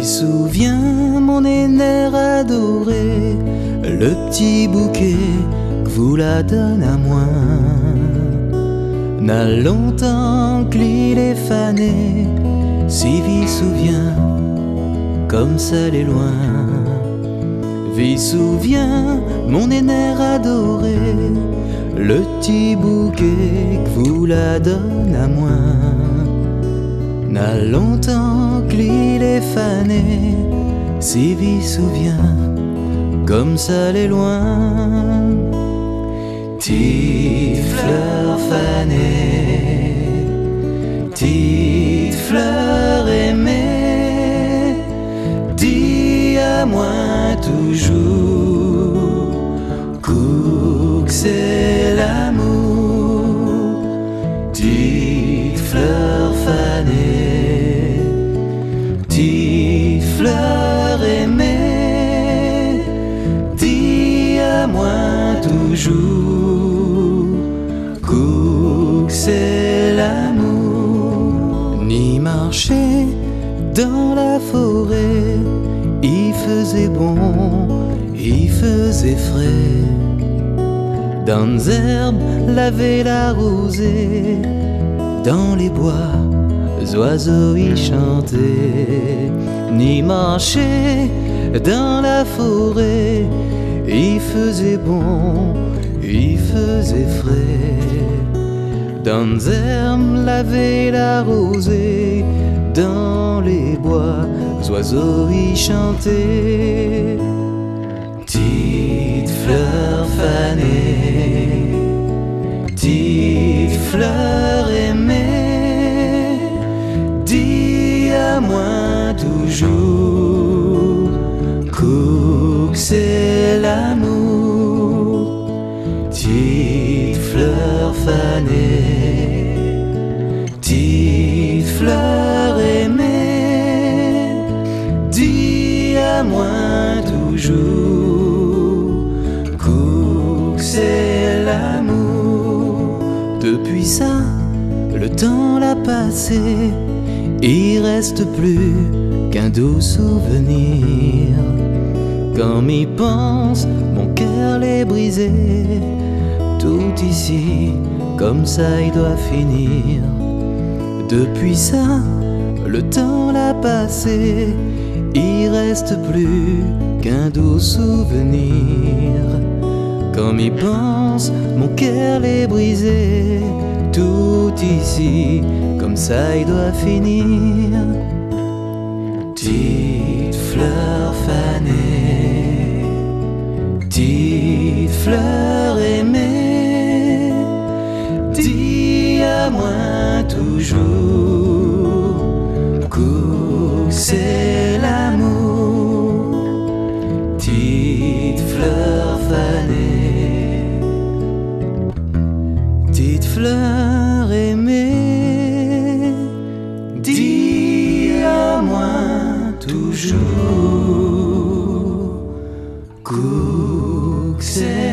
souviens, mon aîné adoré, le petit bouquet que vous la donne à moi. N'a longtemps que l'île est fanée, si vie souvient, comme ça les loin. Vie souvient, mon aîné adoré, le petit bouquet que vous la donne à moi. N'a longtemps que l'île est fanée, si vie souvient, comme ça les loin. Petite fleur fanée, petite fleur aimée, dis à moi toujours que c'est l'amour. Petite fleur fanée, petite fleur aimée, dis à moi toujours que c'est l'amour. Ni marcher dans la forêt, il faisait bon, il faisait frais. Dans les herbes, laver la rosée, dans les bois, les oiseaux y chantaient. Ni marcher dans la forêt, il faisait bon, il faisait frais. Dans les herbes, laver la rosée, dans les bois, les oiseaux y chantaient. Petite fleur fanée, petite fleur aimée, dis à moi toujours que c'est l'amour. Petite fleur fanée, petite fleur aimée, dis à moi toujours que c'est l'amour. Depuis ça, le temps l'a passé, il reste plus qu'un doux souvenir. Quand m'y pense, mon cœur l'est brisé. Tout ici, comme ça il doit finir. Depuis ça, le temps l'a passé, il reste plus qu'un doux souvenir. Quand m'y pense, mon cœur l'est brisé. Tout ici, comme ça il doit finir. Petite fleur fanée, petite fleur aimée, dis à moi toujours que c'est l'amour. Petite fleur fanée, petite fleur aimée, dis à moi toujours que c'est